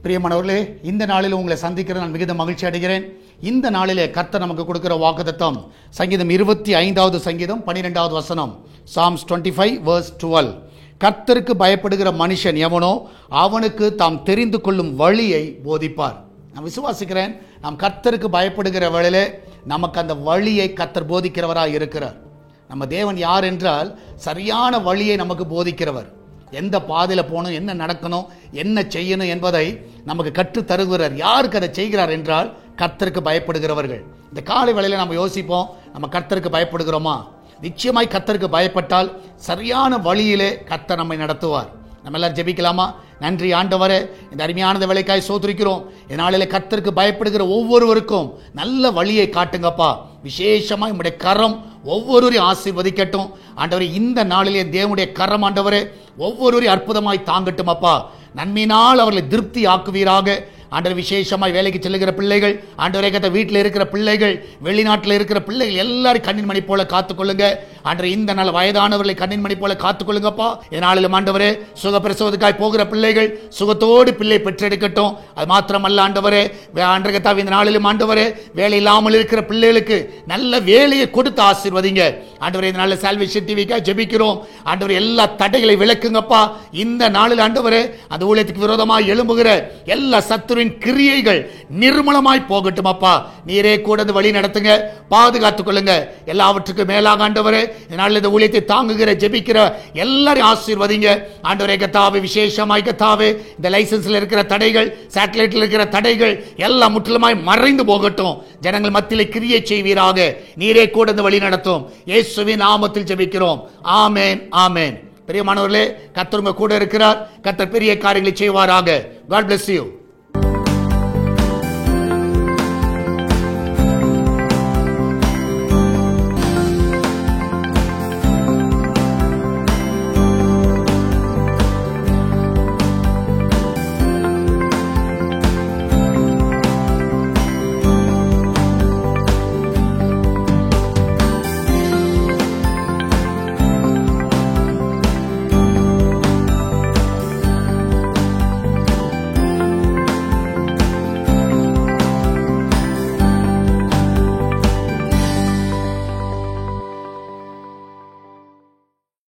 பிரியமானவர்களே, இந்த நாளில் உங்களை சந்திக்கிற நான் மிகுந்த மகிழ்ச்சி அடைகிறேன். இந்த நாளிலே கர்த்தர் நமக்கு கொடுக்கிற வாக்குத்தத்தம் சங்கீதம் 25வது சங்கீதம் 12வது வசனம், Psalms 25 verse 12. கர்த்தருக்கு பயப்படுகிற மனுஷன் எவனோ அவனுக்கு தாம் தெரிந்து கொள்ளும் வழியை போதிப்பார். நான் விசுவாசிக்கிறேன், நாம் கர்த்தருக்கு பயப்படுகிற வேளையிலே நமக்கு அந்த வழியை கர்த்தர் போதிக்கிறவராக இருக்கிறார். நம்ம தேவன் யார் என்றால் சரியான வழியை நமக்கு போதிக்கிறவர். எந்த பாதையில் போகணும், என்ன நடக்கணும், என்ன செய்யணும் என்பதை நமக்கு கற்றுத் தருகிறார். யாருக்கு அதை செய்கிறார் என்றால் கர்த்தருக்கு பயப்படுகிறவர்கள். இந்த காலை வேளையில் நம்ம யோசிப்போம், நம்ம கர்த்தருக்கு பயப்படுகிறோமா? நிச்சயமாய் கர்த்தருக்கு பயப்பட்டால் சரியான வழியிலே கர்த்தர் நம்மை நடத்துவார். நம்ம எல்லாரும் ஜெபிக்கலாமா? நன்றி ஆண்டவரே, இந்த அருமையான வேலைக்காய் சோதரிக்கிறோம். இதனாலே கர்த்தருக்கு பயப்படுகிற ஒவ்வொருவருக்கும் நல்ல வழியை காட்டுங்கப்பா. விசேஷமாக நம்முடைய கரம் ஒவ்வொருவரையும் ஆசீர்வதிக்கட்டும் ஆண்டவரே. இந்த நாளிலே தேவனுடைய கரம் ஆண்டவரே ஒவ்வொருவரையும் அற்புதமாய் தாங்கட்டும் அப்பா. நன்மையினால் அவர்களை திருப்தி ஆக்குவீராக ஆண்டவர். விசேஷமாய் வேலைக்கு செல்லுகிற பிள்ளைகள் ஆண்டவரே, கத்த வீட்டில் இருக்கிற பிள்ளைகள், வெளிநாட்டில் இருக்கிற பிள்ளைகள் எல்லாரும் கண்ணின் மணி போல காத்துக்கொள்ளுங்க ஆண்டவரே. இந்த நாள் வயதானவர்களை கண்ணின் மணி போல காத்துக்கொள்ளுங்கப்பா. இதனாலும் ஆண்டவரே சுகப்பிரசவத்துக்காய் போகிற பிள்ளைகள் சுகத்தோடு பிள்ளை பெற்றெடுக்கட்டும். அது மாத்திரமல்ல ஆண்டவரே, ஆண்டவரே இந்த நாளிலும் ஆண்டவரே வேலை இல்லாமல் இருக்கிற பிள்ளைகளுக்கு நல்ல வேலையை கொடுத்து ஆசீர்வதிங்க ஆண்டவரே. இந்த நாளில் சால்வேஷன் டிவிக்காக ஜெபிக்கிறோம் ஆண்டவரே. எல்லா தடைகளை விளக்குங்கப்பா. இந்த நாளில் ஆண்டவரே அந்த ஊழியத்துக்கு விரோதமாக எழும்புகிற எல்லா சத்துருவின் கிரியைகள் நிர்மலமாய் போகட்டும் அப்பா. நீரே கூட வழி நடத்துங்க, பாதுகாத்துக் கொள்ளுங்க. எல்லாவற்றுக்கும் மேலாக ஆண்டவரே இதனால இந்த ஊழியத்தை தாங்குகிற ஜெபிக்கிற எல்லாரையும் ஆசீர்வதிங்க ஆண்டவரே. கத்தாவே விசேஷமாய் கத்தாவே இந்த லைசன்ஸ்ல இருக்கிற தடைகள், சேட்டலைட்ல இருக்கிற தடைகள் எல்லாம் முற்றிலுமாய் மறைந்து போகட்டும். ஜனங்கள் மத்தியில் கிரியை செய்வீராக. நீரே கூட வழி நடத்தும். இயேசுவின் நாமத்தில் ஜெபிக்கிறோம். ஆமென், ஆமென். பிரியமானவர்களே, கர்த்தர் உங்க கூட இருக்கிறார். கர்த்தர் பெரிய காரியங்களை செய்வாராக. God bless you.